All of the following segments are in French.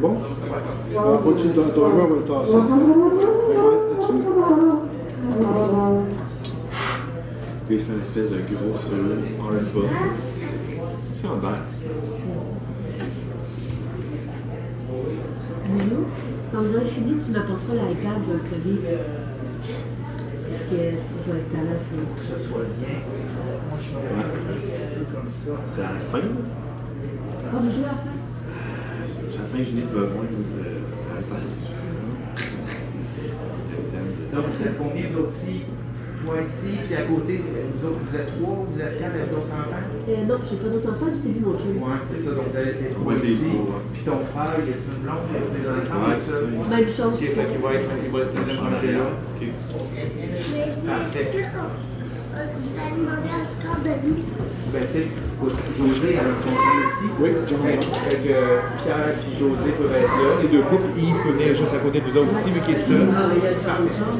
bon? Alors, pas-tu dans ton main, on va le tasser. Là-dessus? Il fait une espèce de gros sur un bas. C'est en bas. Quand vous aurez fini, tu m'apporteras l'iPad, je vais le coller. Parce que si ça va être là, c'est... Que ce soit bien. Moi, je me mets un petit peu comme ça. C'est à la fin, là? Ah, vous jouez à la fin? C'est à la fin, je n'ai besoin de l'iPad. Donc, vous êtes combien, vous autres ici? Toi ici, puis à côté, vous autres, vous êtes 3, vous êtes 4 avec d'autres enfants? Non, je n'ai pas d'autres enfants, c'est lui mon chum. Ouais, c'est ça, donc vous allez être les 3 ici. Puis ton frère, il y a une blonde, il y a des enfants, Ouais, c'est ça? Même chose. Ok, fait qu'il va être rangé là. Ok. Parfait. Je vais demander à score de lui. Ben, c'est José, elle a son frère aussi. Oui, John. Fait que Pierre et José peuvent être là. Les deux couples, Yves peut venir juste à côté de vous autres ici, vu qu'il est seul. Ah, mais il y a John John.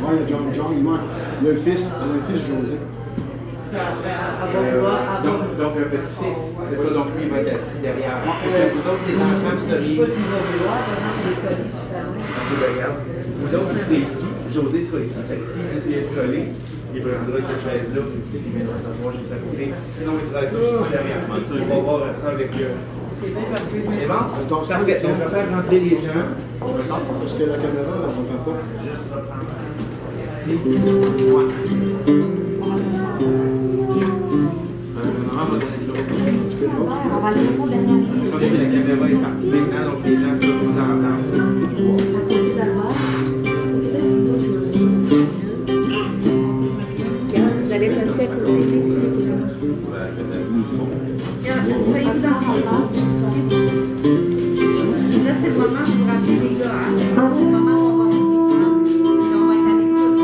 Ouais, il y a John, il manque. Il y a le fils, elle a un fils, José. Donc un petit-fils, c'est ça, donc lui il va être assis derrière. Vous autres, les enfants, vous Je ne sais seriez pas ici. s'il va vouloir, par exemple, les colis sur sa main. Ok, ben, regarde. Vous autres, vous serez ici, José sera ici. Fait que s'il est collé, il prendra cette chaise-là, puis il viendra s'asseoir juste à côté. Sinon, il sera assis juste derrière. On va voir ça avec eux. C'est bien parfait, C'est merci. bon? Parfait, donc je vais faire rentrer les gens. Parce que la caméra, elle ne va pas. Juste reprendre. On va aller au fond derrière. Comme si la caméra est partie maintenant, donc les gens peuvent vous entendre. À côté d'Albert. Vous allez passer à côté ici. Soyez là. Là, c'est le moment où vous rappelez les gars. Hein? C'est le moment où on va rester calme et on va être à l'écoute.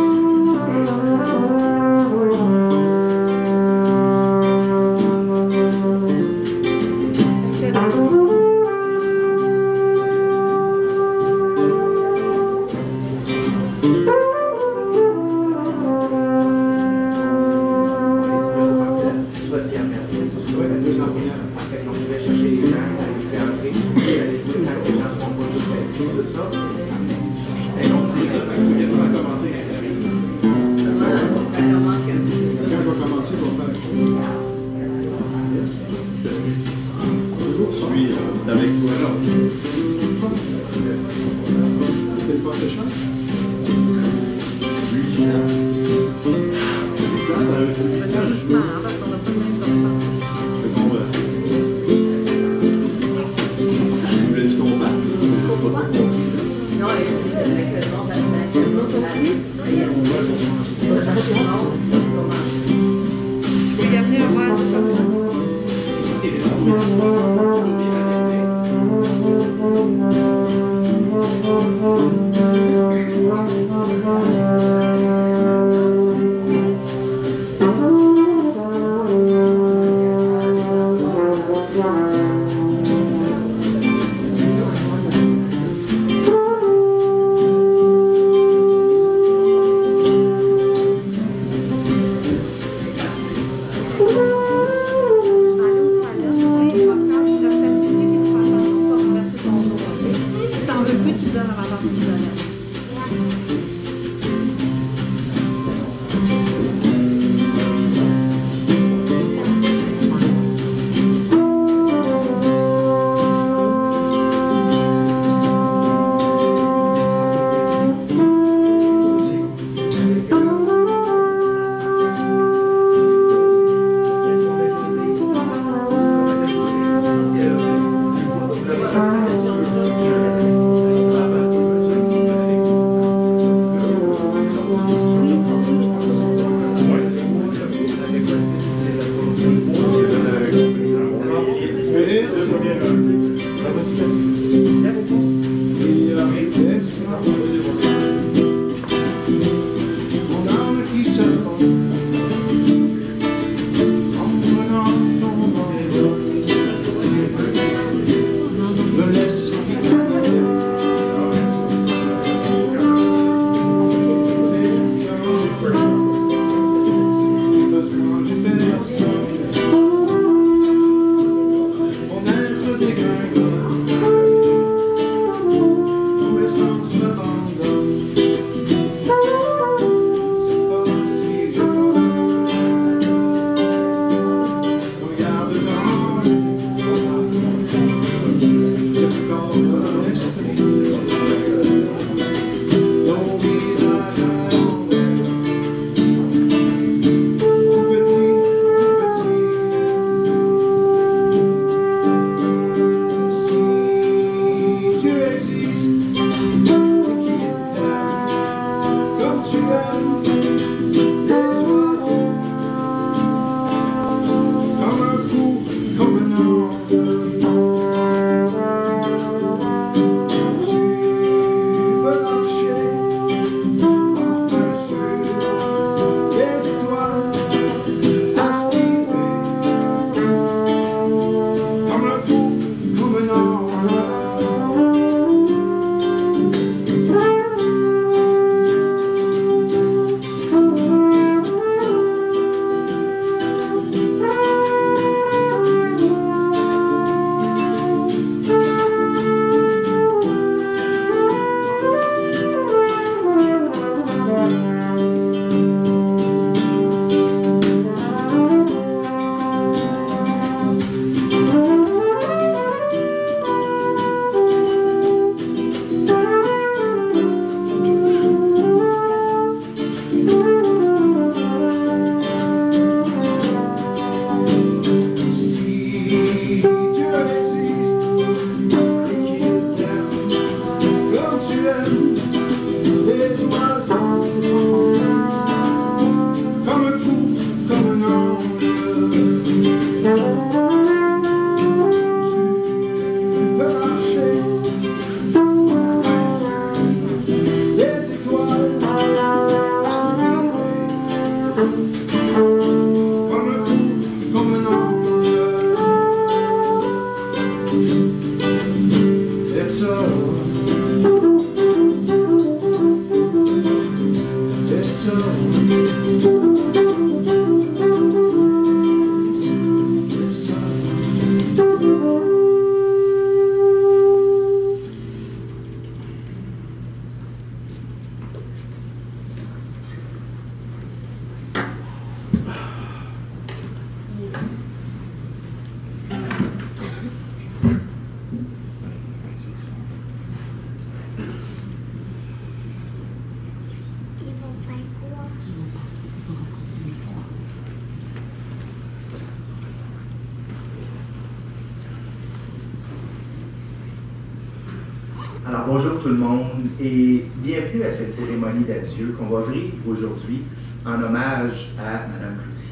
Alors bonjour tout le monde et bienvenue à cette cérémonie d'adieu qu'on va vivre aujourd'hui en hommage à Mme Cloutier.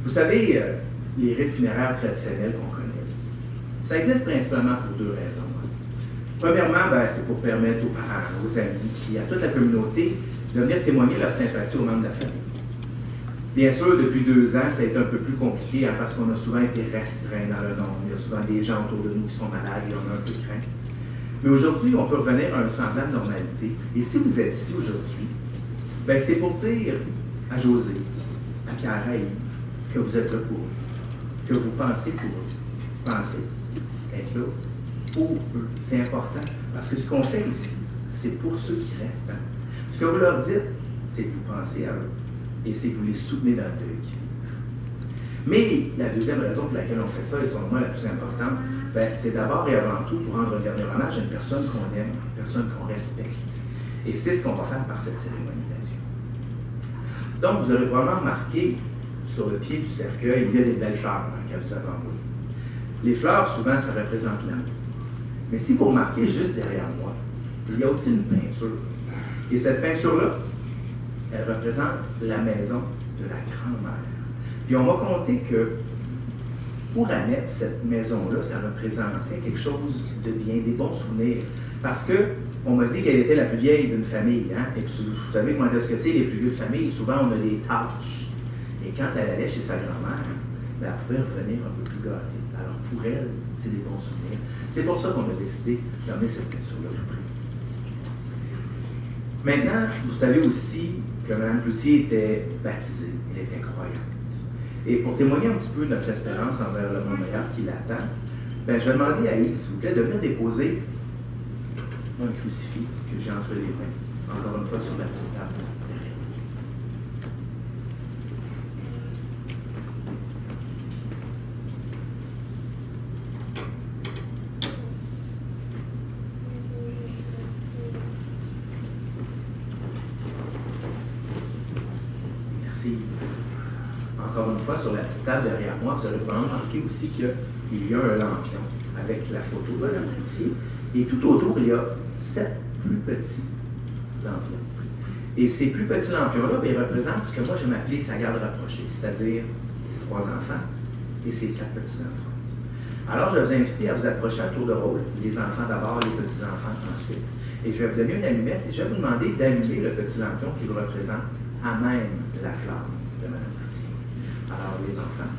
Vous savez, les rites funéraires traditionnels qu'on connaît, ça existe principalement pour deux raisons. Premièrement, c'est pour permettre aux parents, aux amis et à toute la communauté de venir témoigner leur sympathie aux membres de la famille. Bien sûr, depuis 2 ans, ça a été un peu plus compliqué parce qu'on a souvent été restreint dans le nombre. Il y a souvent des gens autour de nous qui sont malades et on a un peu de crainte. Mais aujourd'hui, on peut revenir à un semblant de normalité. Et si vous êtes ici aujourd'hui, c'est pour dire à José, à Pierre, à Yves, que vous êtes là pour eux, que vous pensez pour eux. Pensez, être là pour eux. C'est important parce que ce qu'on fait ici, c'est pour ceux qui restent. Ce que vous leur dites, c'est que vous pensez à eux et c'est que vous les soutenez dans le deuil. Mais la deuxième raison pour laquelle on fait ça, et selon moi la plus importante, c'est d'abord et avant tout pour rendre un dernier hommage à une personne qu'on aime, une personne qu'on respecte. Et c'est ce qu'on va faire par cette cérémonie d'adieu. Donc, vous aurez probablement remarqué, sur le pied du cercueil, il y a des belles fleurs qu'elle vous avez envoyées. Les fleurs, souvent, ça représente l'amour. Mais si vous remarquez juste derrière moi, il y a aussi une peinture. Et cette peinture-là, elle représente la maison de la grand-mère. Puis on va compter que pour Annette, cette maison-là, ça représentait quelque chose de bien, des bons souvenirs. Parce qu'on m'a dit qu'elle était la plus vieille d'une famille. Et puis, vous savez comment est-ce que c'est, les plus vieux de famille? Souvent, on a des tâches. Et quand elle allait chez sa grand-mère, elle pouvait revenir un peu plus gâtée. Alors pour elle, c'est des bons souvenirs. C'est pour ça qu'on a décidé d'emmener cette peinture-là tout près. Maintenant, vous savez aussi que Mme Cloutier était baptisée, elle était croyante. Et pour témoigner un petit peu de notre espérance envers le monde meilleur qui l'attend, je vais demander à Yves, s'il vous plaît, de venir déposer un crucifix que j'ai entre les mains, encore une fois sur la petite table derrière. Merci. Encore une fois, sur la petite table derrière moi, vous allez probablement remarquer aussi qu'il y a un lampion avec la photo de Mme Cloutier. Et tout autour, il y a 7 plus petits lampions. Et ces plus petits lampions-là, ils représentent ce que moi, je m'appelais sa garde rapprochée, c'est-à-dire ses 3 enfants et ses 4 petits-enfants. Alors, je vais vous inviter à vous approcher à tour de rôle, les enfants d'abord, les petits-enfants ensuite. Et je vais vous donner une allumette et je vais vous demander d'allumer le petit lampion qui vous représente à même la flamme de Mme Cloutier. Alors, les enfants.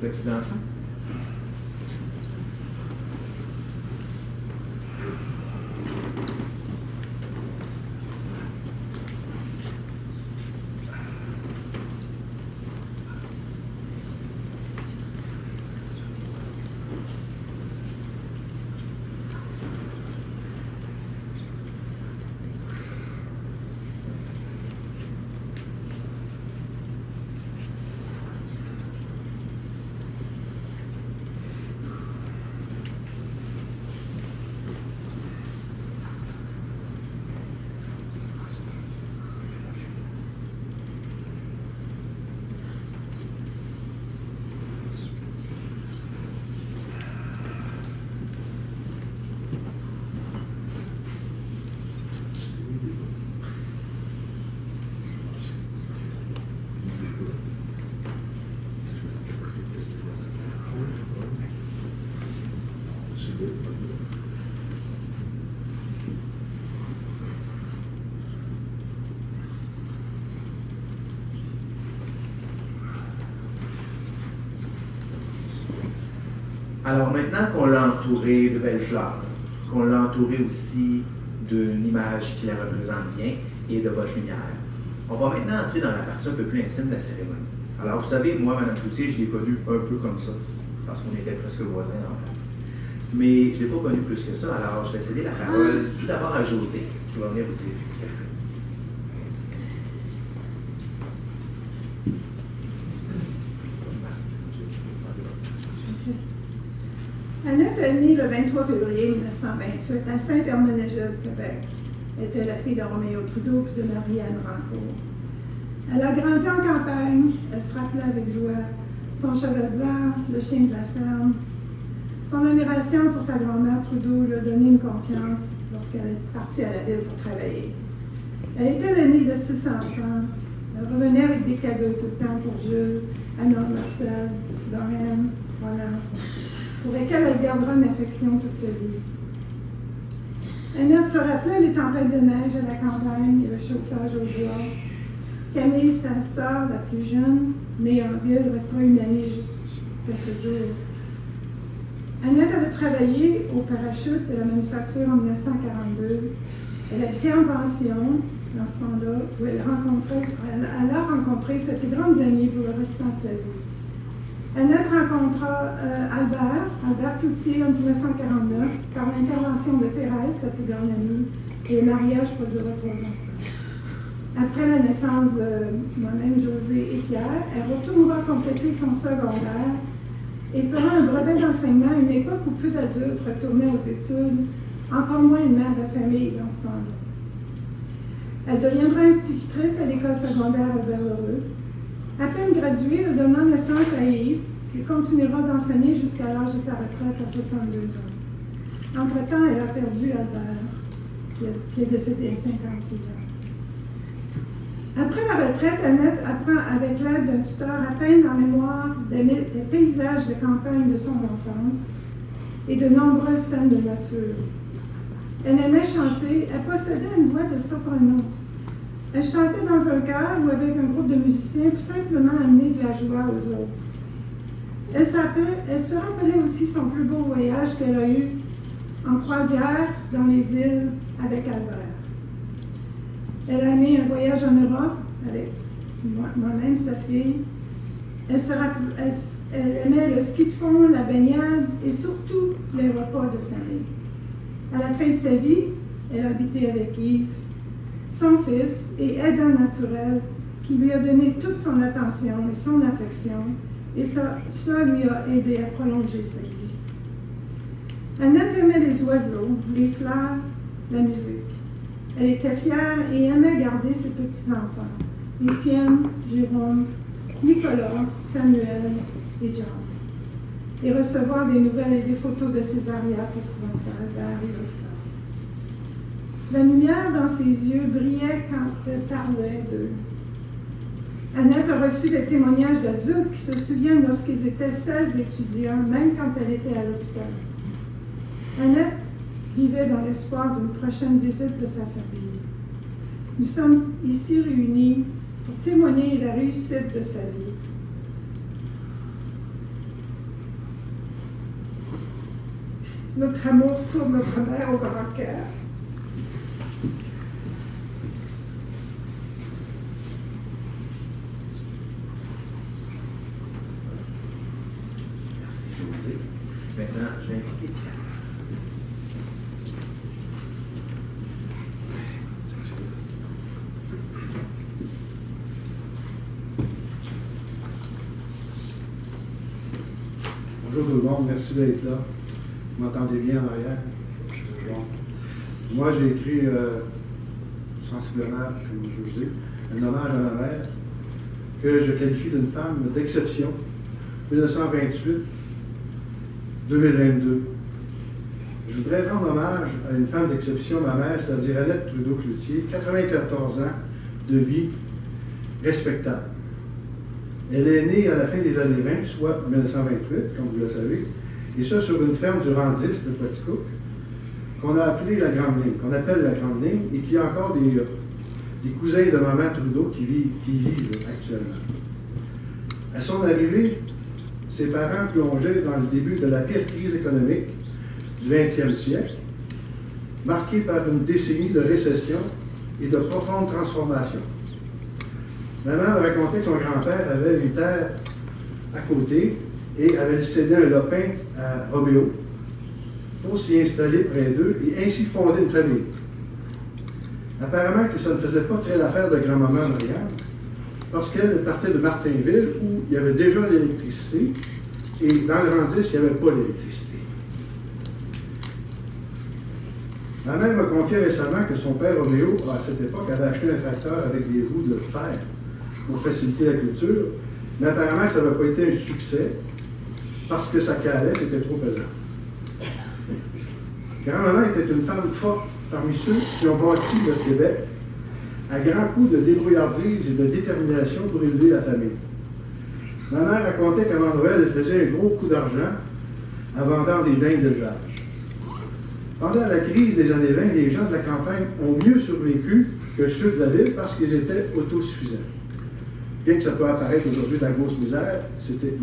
Petits-enfants. Alors maintenant qu'on l'a entourée de belles fleurs, qu'on l'a entourée aussi d'une image qui la représente bien et de votre lumière, on va maintenant entrer dans la partie un peu plus intime de la cérémonie. Alors vous savez, moi, Mme Cloutier, je l'ai connue un peu comme ça, parce qu'on était presque voisins en face. mais je ne l'ai pas connu plus que ça. Alors, je vais céder la parole tout d'abord à José, qui va venir vous dire quelques mots. Annette est née le 23 février 1928 à Saint-Hermenegilde, Québec. Elle était la fille de Roméo Trudeau et de Marie-Anne Rancourt. Elle a grandi en campagne, elle se rappelait avec joie son cheval blanc, le chien de la ferme. Son admiration pour sa grand-mère Trudeau lui a donné une confiance lorsqu'elle est partie à la ville pour travailler. Elle était l'aînée de 6 enfants. Elle revenait avec des cadeaux tout le temps pour Jules, Anna, Marcel, Lorraine, Roland, pour lesquels elle gardera une affection toute sa vie. Annette se rappelait les tempêtes de neige à la campagne et le chauffage au bois. Camille, sa sœur, la plus jeune, née en ville, restera une amie jusqu'à ce jour. Annette avait travaillé au parachute de la manufacture en 1942. Elle habitait en pension dans ce temps-là, où elle a rencontré ses plus grandes amies pour le restant de sa vie. Annette rencontra Albert Cloutier en 1949 par l'intervention de Thérèse, sa plus grande amie, et le mariage produira 3 enfants. Après la naissance de moi-même, José et Pierre, elle retournera compléter son secondaire et fera un brevet d'enseignement à une époque où peu d'adultes retournaient aux études, encore moins une mère de famille dans ce temps-là. Elle deviendra institutrice à l'école secondaire Albert-Lheureux. À peine graduée, elle donnera naissance à Yves et continuera d'enseigner jusqu'à l'âge de sa retraite à 62 ans. Entre-temps, elle a perdu Albert, qui est décédé à 56 ans. Après la retraite, Annette apprend avec l'aide d'un tuteur à peindre en mémoire des paysages de campagne de son enfance et de nombreuses scènes de nature. Elle aimait chanter, elle possédait une voix de soprano. Elle chantait dans un chœur ou avec un groupe de musiciens pour simplement amener de la joie aux autres. Elle se rappelait aussi son plus beau voyage qu'elle a eu en croisière dans les îles avec Albert. Elle a aimé un voyage en Europe avec moi-même, sa fille. Elle aimait le ski de fond, la baignade et surtout les repas de famille. À la fin de sa vie, elle a habité avec Yves, son fils et aidant naturel, qui lui a donné toute son attention et son affection, et cela lui a aidé à prolonger sa vie. Annette aimait les oiseaux, les fleurs, la musique. Elle était fière et aimait garder ses petits-enfants, Étienne, Jérôme, Nicolas, Samuel et John, et recevoir des nouvelles et des photos de ses arrière-petits-enfants, Albert et Oscar. La lumière dans ses yeux brillait quand elle parlait d'eux. Annette a reçu des témoignages d'adultes qui se souviennent lorsqu'ils étaient 16 étudiants, même quand elle était à l'hôpital. Annette vivait dans l'espoir d'une prochaine visite de sa famille. Nous sommes ici réunis pour témoigner la réussite de sa vie. Notre amour pour notre mère au grand cœur. Merci, José. Maintenant, je vais inviter Pierre. Bonjour tout le monde, merci d'être là. Vous m'entendez bien en arrière? Bon. Moi, j'ai écrit sensiblement, comme José, un hommage à ma mère, que je qualifie d'une femme d'exception, 1928-2022. Je voudrais rendre hommage à une femme d'exception, ma mère, c'est-à-dire Annette Trudeau-Cloutier, 94 ans de vie respectable. Elle est née à la fin des années 20, soit 1928, comme vous le savez, et ça sur une ferme du Randis de Quaticook, qu'on a appelée la Grande Ligne, qu'on appelle la Grande Ligne, et qu'il y a encore des cousins de maman Trudeau qui vivent actuellement. À son arrivée, ses parents plongeaient dans le début de la pire crise économique du 20e siècle, marquée par une décennie de récession et de profondes transformations. Maman me racontait que son grand-père avait une terre à côté et avait cédé un lopin à Roméo. pour s'y installer près d'eux et ainsi fonder une famille. Apparemment que ça ne faisait pas très l'affaire de grand-maman Marianne, parce qu'elle partait de Martinville où il y avait déjà l'électricité, et dans le rang 10, il n'y avait pas l'électricité. Ma mère m'a confié récemment que son père Roméo, à cette époque, avait acheté un tracteur avec des roues de fer pour faciliter la culture, mais apparemment que ça n'avait pas été un succès parce que sa calette était trop pesante. Grand-maman était une femme forte parmi ceux qui ont bâti le Québec à grands coups de débrouillardise et de détermination pour élever la famille. Ma mère racontait qu'avant Noël, elle faisait un gros coup d'argent en vendant des dindes d'élevage. Pendant la crise des années 20, les gens de la campagne ont mieux survécu que ceux de la ville parce qu'ils étaient autosuffisants. Bien que ça peut apparaître aujourd'hui de la grosse misère,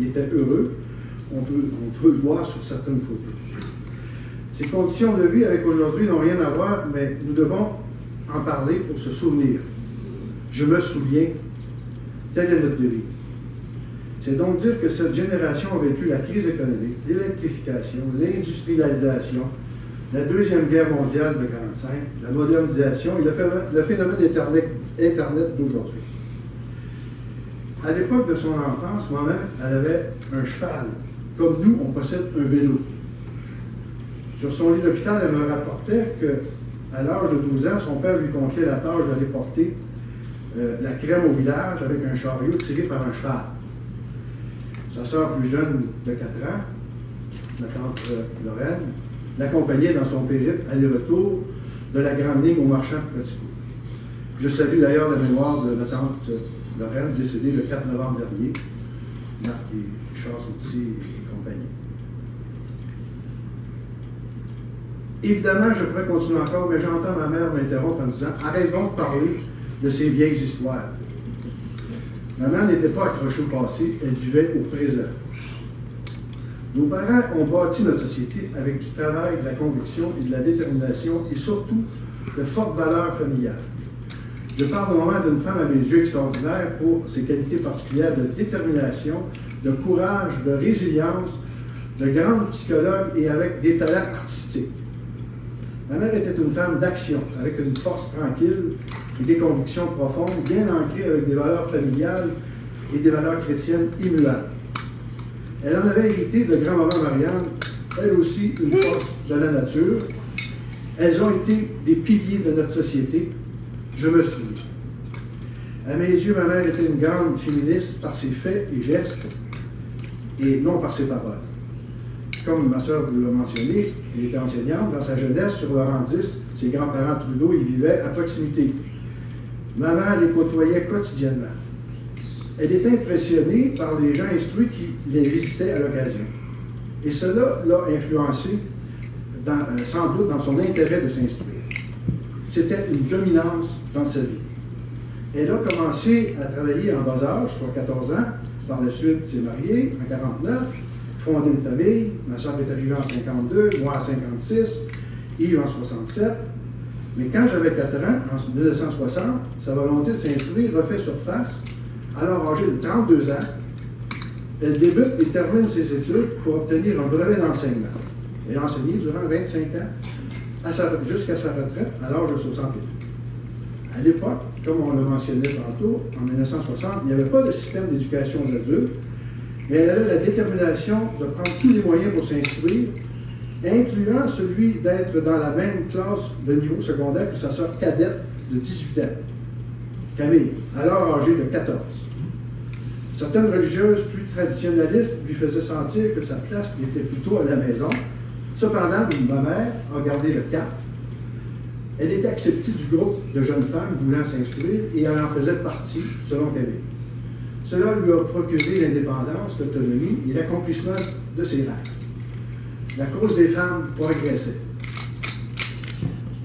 ils étaient heureux. On peut le voir sur certaines photos. Ces conditions de vie avec aujourd'hui n'ont rien à voir, mais nous devons en parler pour se souvenir. Je me souviens, telle est notre devise. C'est donc dire que cette génération a vécu la crise économique, l'électrification, l'industrialisation, la Deuxième Guerre mondiale de 1945, la modernisation et le phénomène Internet d'aujourd'hui. À l'époque de son enfance, maman, elle avait un cheval. Comme nous, on possède un vélo. Sur son lit d'hôpital, elle me rapportait qu'à l'âge de 12 ans, son père lui confiait la tâche d'aller porter la crème au village avec un chariot tiré par un cheval. Sa sœur plus jeune de 4 ans, ma tante Lorraine, l'accompagnait dans son périple aller-retour de la grande ligne au marchand de Petit Coup. Je salue d'ailleurs la mémoire de ma tante Lorraine, décédée le 4 novembre dernier, Marc et Charles Outils et compagnie. Évidemment, je pourrais continuer encore, mais j'entends ma mère m'interrompre en disant « Arrête donc de parler de ces vieilles histoires. » Maman n'était pas accrochée au passé, elle vivait au présent. Nos parents ont bâti notre société avec du travail, de la conviction et de la détermination et surtout de fortes valeurs familiales. Je parle au moment d'une femme à mes yeux extraordinaire pour ses qualités particulières de détermination, de courage, de résilience, de grande psychologue et avec des talents artistiques. Ma mère était une femme d'action, avec une force tranquille et des convictions profondes, bien ancrées avec des valeurs familiales et des valeurs chrétiennes immuables. Elle en avait hérité de grand-maman Marianne, elle aussi une force de la nature. Elles ont été des piliers de notre société, je me souviens. À mes yeux, ma mère était une grande féministe par ses faits et gestes, et non par ses paroles. Comme ma soeur vous l'a mentionné, elle était enseignante. Dans sa jeunesse, sur le rang 10, ses grands-parents Trudeau y vivaient à proximité. Ma mère les côtoyait quotidiennement. Elle était impressionnée par les gens instruits qui les visitaient à l'occasion. Et cela l'a influencé, sans doute, dans son intérêt de s'instruire. C'était une dominance dans sa vie. Elle a commencé à travailler en bas âge, soit 14 ans. Par la suite, s'est mariée en 49, fondé une famille. Ma soeur est arrivée en 52, moi en 56, Yves en 67. Mais quand j'avais 4 ans, en 1960, sa volonté de s'instruire refait surface. Alors âgée de 32 ans, elle débute et termine ses études pour obtenir un brevet d'enseignement. Elle a enseigné durant 25 ans, jusqu'à sa retraite à l'âge de 62. À l'époque, comme on le mentionnait tantôt, en 1960, il n'y avait pas de système d'éducation aux adultes, mais elle avait la détermination de prendre tous les moyens pour s'instruire, incluant celui d'être dans la même classe de niveau secondaire que sa sœur cadette de 18 ans, Camille, alors âgée de 14. Certaines religieuses plus traditionnalistes lui faisaient sentir que sa place était plutôt à la maison. Cependant, ma mère a gardé le cap. Elle était acceptée du groupe de jeunes femmes voulant s'instruire et elle en faisait partie, selon Camille. Cela lui a procuré l'indépendance, l'autonomie et l'accomplissement de ses rêves. La cause des femmes progressait.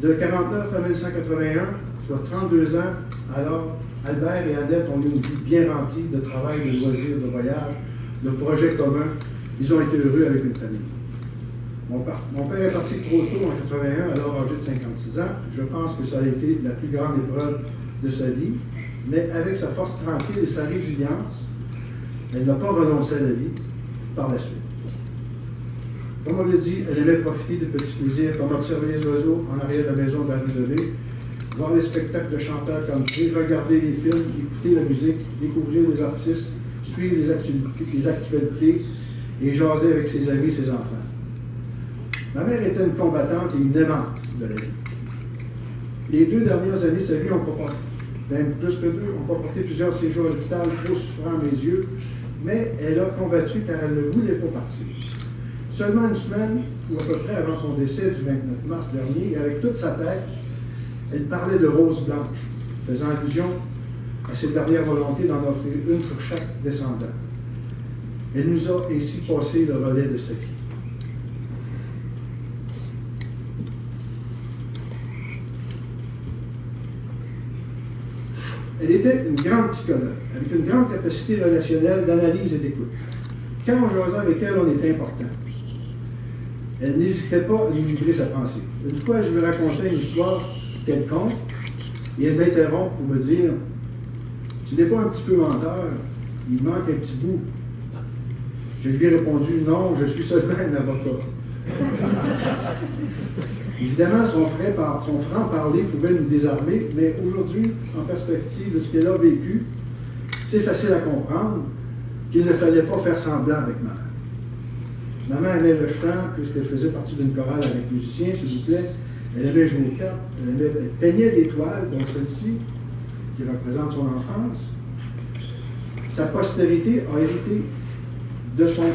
De 1949 à 1981, soit 32 ans, alors Albert et Annette ont eu une vie bien remplie de travail, de loisirs, de voyages, de projets communs. Ils ont été heureux avec une famille. Mon père est parti trop tôt en 81, alors âgé de 56 ans. Je pense que ça a été la plus grande épreuve de sa vie. Mais avec sa force tranquille et sa résilience, elle n'a pas renoncé à la vie par la suite. Comme on l'a dit, elle aimait profiter de petits plaisirs comme observer les oiseaux en arrière de la maison de la rue de Levée, voir les spectacles de chanteurs country, regarder les films, écouter la musique, découvrir les artistes, suivre les actualités et jaser avec ses amis et ses enfants. Ma mère était une combattante et une aimante de la vie. Les 2 dernières années de sa vie ont pas porté, même plus que 2, ont pas porté plusieurs séjours à l'hôpital, trop souffrant à mes yeux, mais elle a combattu car elle ne voulait pas partir. Seulement une semaine, ou à peu près avant son décès du 29 mars dernier, et avec toute sa tête, elle parlait de rose blanche, faisant allusion à cette dernière volonté d'en offrir une pour chaque descendant. Elle nous a ainsi passé le relais de sa vie. Elle était une grande psychologue, avec une grande capacité relationnelle d'analyse et d'écoute. Quand on jasait avec elle, on était important. Elle n'hésitait pas à nous livrer sa pensée. Une fois, je lui racontais une histoire quelconque, et elle m'interrompt pour me dire « Tu n'es pas un petit peu menteur, il manque un petit bout. » Je lui ai répondu « Non, je suis seulement un avocat. » Évidemment, son franc-parler pouvait nous désarmer, mais aujourd'hui, en perspective de ce qu'elle a vécu, c'est facile à comprendre qu'il ne fallait pas faire semblant avec maman. Maman aimait le chant, puisqu'elle faisait partie d'une chorale avec musiciens, s'il vous plaît. Elle aimait jouer aux cartes, elle peignait des toiles, dont celle-ci, qui représente son enfance. Sa postérité a hérité de son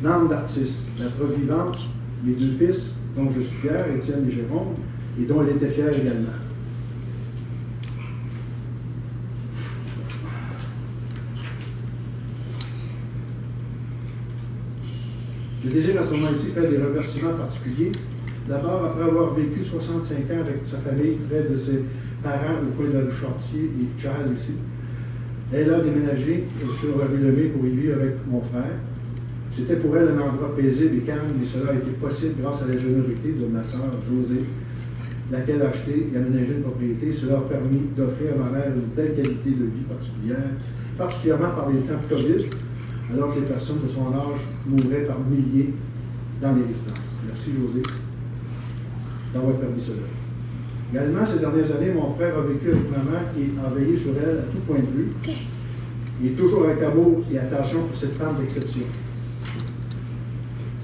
âme d'artiste, la preuve vivante, mes 2 fils, dont je suis fier, Étienne et Jérôme, et dont elle était fière également. Je désire à ce moment-ci faire des remerciements particuliers. D'abord, après avoir vécu 65 ans avec sa famille, près de ses parents au coin de la rue Chartier et Charles ici, elle a déménagé sur la rue Lemay pour y vivre avec mon frère. C'était pour elle un endroit paisible et calme, mais cela a été possible grâce à la générosité de ma sœur Josée, laquelle a acheté et aménagé une propriété. Cela a permis d'offrir à ma mère une belle qualité de vie particulière, particulièrement par les temps de COVID, alors que les personnes de son âge mouraient par milliers dans les résidences. Merci Josée d'avoir permis cela. Également, ces dernières années, mon frère a vécu avec maman et a veillé sur elle à tout point de vue, et toujours avec amour et attention pour cette femme d'exception.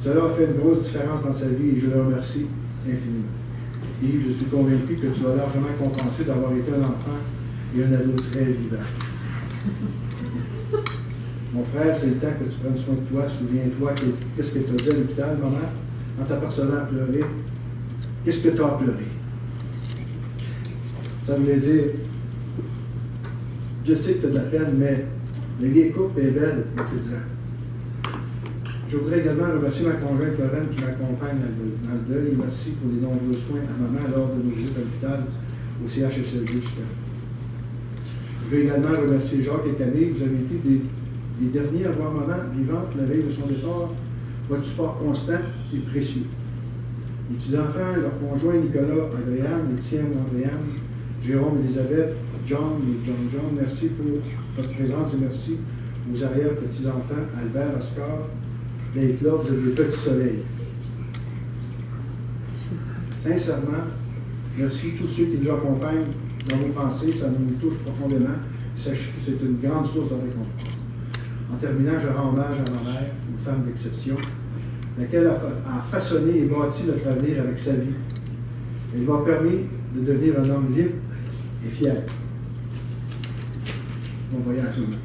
Cela a fait une grosse différence dans sa vie et je le remercie infiniment. Yves, je suis convaincu que tu as largement compensé d'avoir été un enfant et un ado très vivant. Mon frère, c'est le temps que tu prennes soin de toi. Souviens-toi qu'est-ce que tu as dit à l'hôpital, maman, en t'apercevant pleurer. Qu'est-ce que tu as pleuré? Ça voulait dire, je sais que tu as de la peine, mais la vie est courte et belle, profite-en. Je voudrais également remercier ma conjointe Lorraine qui m'accompagne dans le deuil. Merci pour les nombreux soins à maman lors de nos visites à l'hôpital au CHSLD. Je veux également remercier Jacques et Camille. Vous avez été les derniers à voir maman vivante la veille de son départ. Votre support constant et précieux. Les petits-enfants, leurs conjoints Nicolas, Adriane, Étienne, Andréane, Jérôme, Elisabeth, John et John, merci pour votre présence et merci aux arrière-petits-enfants, Albert, Oscar, d'être là, vous avez le petit soleil. Sincèrement, merci tous ceux qui nous accompagnent dans vos pensées, ça nous touche profondément. Sachez que c'est une grande source de réconfort. En terminant, je rends hommage à ma mère, une femme d'exception, laquelle a façonné et bâti notre avenir avec sa vie. Elle m'a permis de devenir un homme libre et fier. Bon voyage à tout le monde.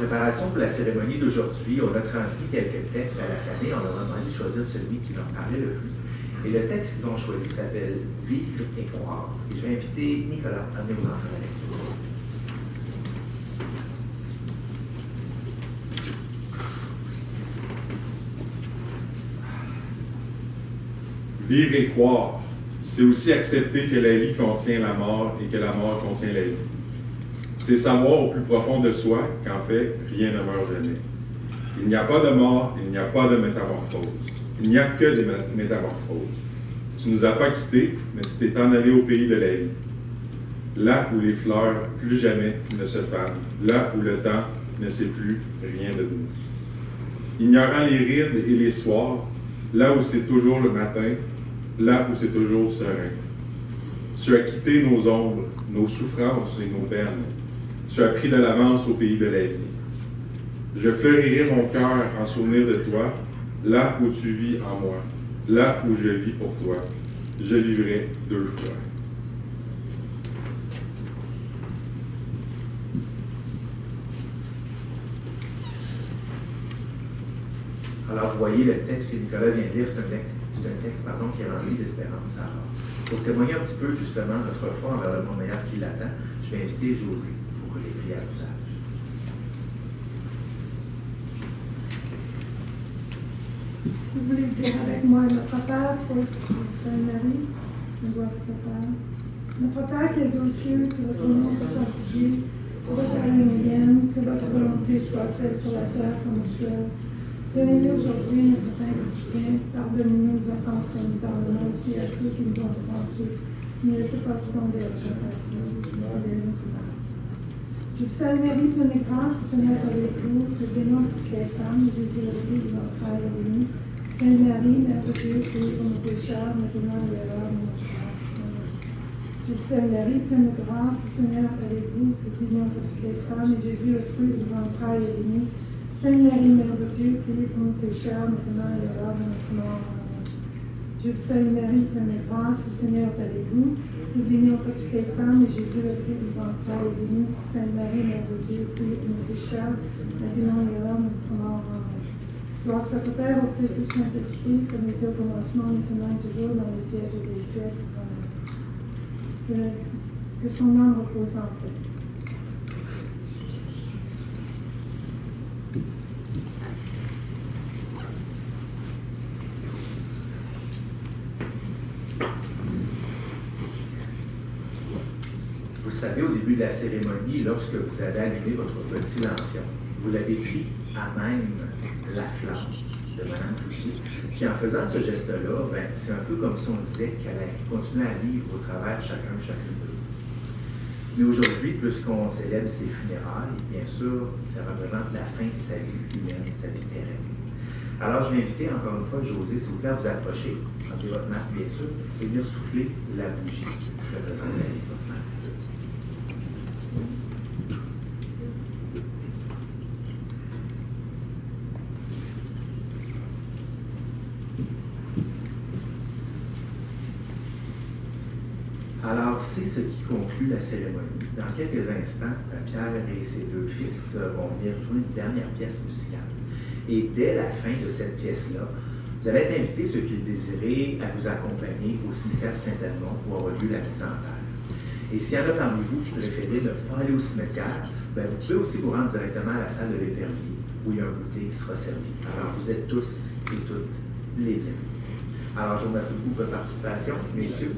préparation pour la cérémonie d'aujourd'hui, on a transmis quelques textes à la famille. On leur a demandé de choisir celui qui leur parlait le plus. Et le texte qu'ils ont choisi s'appelle « Vivre et croire ». Et je vais inviter Nicolas à amener aux enfants la lecture. Vivre et croire, c'est aussi accepter que la vie contient la mort et que la mort contient la vie. C'est savoir au plus profond de soi qu'en fait, rien ne meurt jamais. Il n'y a pas de mort, il n'y a pas de métamorphose. Il n'y a que des métamorphoses. Tu nous as pas quittés, mais tu t'es en allé au pays de la vie. Là où les fleurs plus jamais ne se fanent, là où le temps ne sait plus rien de nous. Ignorant les rides et les soirs, là où c'est toujours le matin, là où c'est toujours serein. Tu as quitté nos ombres, nos souffrances et nos peines. Tu as pris de l'avance au pays de la vie. Je fleurirai mon cœur en souvenir de toi, là où tu vis en moi, là où je vis pour toi. Je vivrai deux fois. Alors, vous voyez, le texte que Nicolas vient de lire, c'est un texte qui est rempli d'espérance. Alors, pour témoigner un petit peu, justement, notre foi envers le monde meilleur qui l'attend, je vais inviter José pour les prières d'usage. Si vous voulez dire avec moi, notre Père, Sainte-Marie, nous voici le Père. Notre Père qui es aux cieux, que votre nom soit sanctifié, que votre règne vienne, que votre volonté soit faite sur la terre comme au ciel. Donnez-nous aujourd'hui notre pain quotidien. Pardonnez-nous nos offenses comme nous pardonnons aussi à ceux qui nous ont offensés. Ne laissez pas succomber à la tentation. Donnez-nous du mal. Je vous salue Marie, pleine de grâce, le Seigneur est avec vous. Je vous bénis toutes les femmes, et Jésus le fruit de vos entrailles est béni. Sainte Marie, Mère de Dieu, priez pour nos pécheurs, maintenant et à l'heure de notre mort. Amen. Je vous salue Marie, pleine de grâce, le Seigneur est avec vous. Je vous bénis toutes les femmes, et Jésus le fruit de vos entrailles est béni. Sainte Marie, Mère de Dieu, priez pour nos pécheurs, maintenant et à l'heure de notre mort. Amen. Je vous salue Marie, pleine de grâce, le Seigneur est avec vous. Vous bénis entre toutes les femmes, et Jésus, le fruit de vos entrailles, est béni. Sainte Marie, Mère de Dieu, priez pour nos pécheurs, maintenant et à l'heure de notre mort. Amen. Gloire soit au Père, au Fils et au Saint-Esprit, comme il était au commencement, maintenant et toujours, dans les siècles des siècles. Amen. Que son âme repose en paix. Vous savez, au début de la cérémonie, lorsque vous avez allumé votre petit lampion, vous l'avez pris à même la flamme de Mme Cloutier. Puis en faisant ce geste-là, ben, c'est un peu comme si on disait qu'elle allait continuer à vivre au travers chacune d'eux. Mais aujourd'hui, puisqu'on célèbre ses funérailles, bien sûr, ça représente la fin de sa vie humaine, de sa vie terrestre. Alors, je vais inviter encore une fois José, s'il vous plaît, à vous approcher, enlevez votre masque, bien sûr, et venir souffler la bougie qui représente la vie de votre mère. Alors, c'est ce qui conclut la cérémonie. Dans quelques instants, Pierre et ses deux fils vont venir jouer une dernière pièce musicale. Et dès la fin de cette pièce-là, vous allez être invités, ceux qui le désirez, à vous accompagner au cimetière Saint-Edmond où aura lieu la mise en terre. Et s'il y en a parmi vous qui préférez ne pas aller au cimetière, ben vous pouvez aussi vous rendre directement à la salle de l'épervier où il y a un goûter qui sera servi. Alors, vous êtes tous et toutes les bienvenus. Alors, je vous remercie beaucoup pour votre participation, messieurs.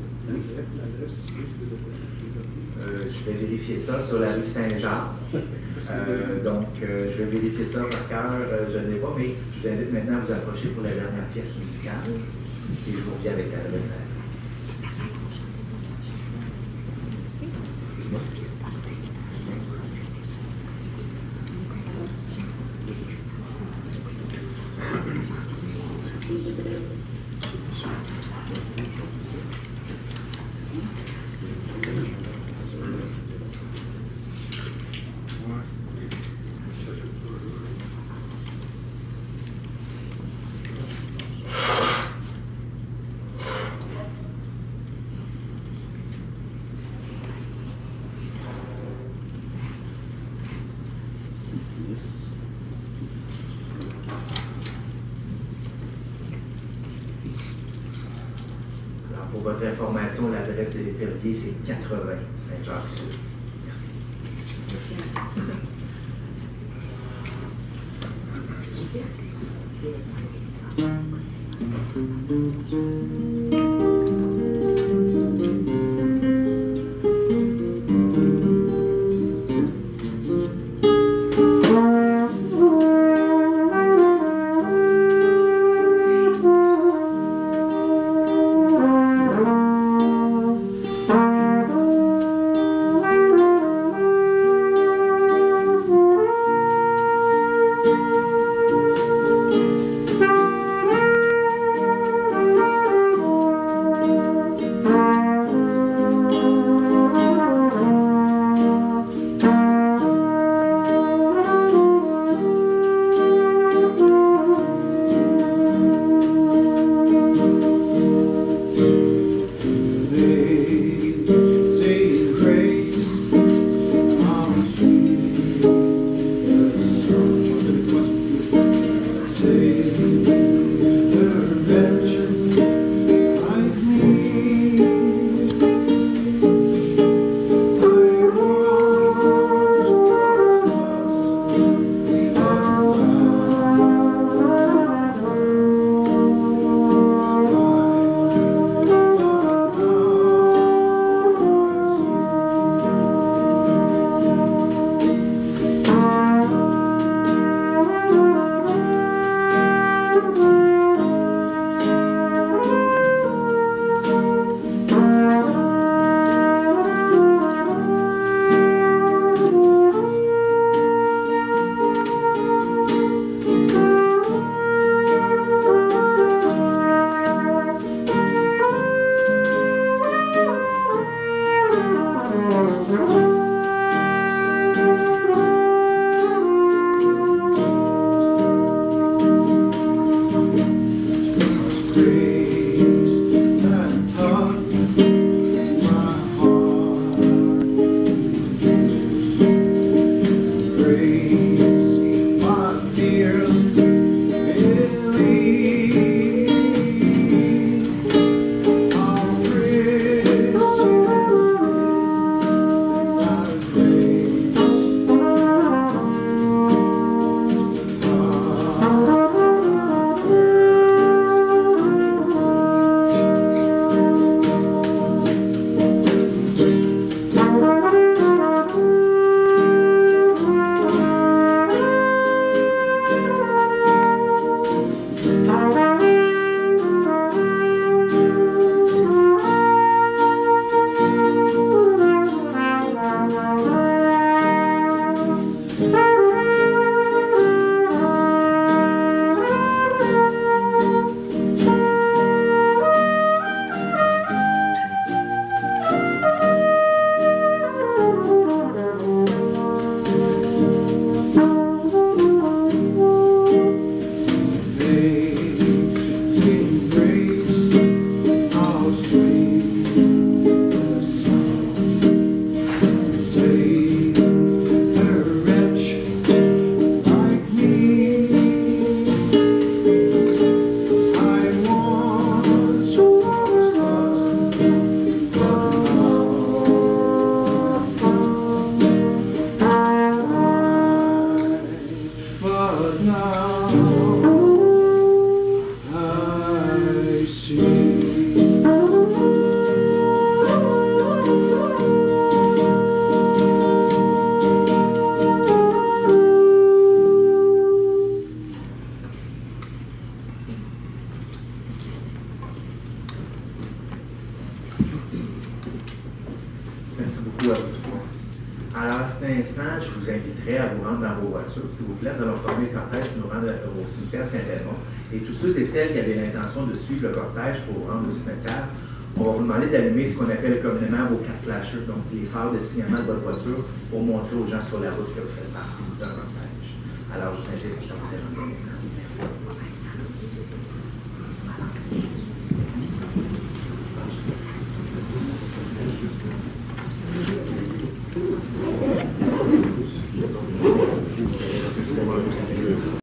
Je vais vérifier ça sur la rue Saint-Jean. Je vais vérifier ça par cœur. Je ne l'ai pas, mais je vous invite maintenant à vous approcher pour la dernière pièce musicale. Et je vous reviens avec l'adresse à Pour votre information, l'adresse de l'épervier, c'est 80 Saint-Jacques-Sud. Merci. Merci beaucoup à vous trois. Alors, à cet instant, je vous inviterai à vous rendre dans vos voitures. S'il vous plaît, nous allons former le cortège pour nous rendre au cimetière Saint-Raymond. Et tous ceux et celles qui avaient l'intention de suivre le cortège pour vous rendre au cimetière, on va vous demander d'allumer ce qu'on appelle communément vos 4 flashers, donc les phares de signalement de votre voiture, pour montrer aux gens sur la route que vous faites partie d'un cortège. Alors, je vous invite à vous allumer. Merci.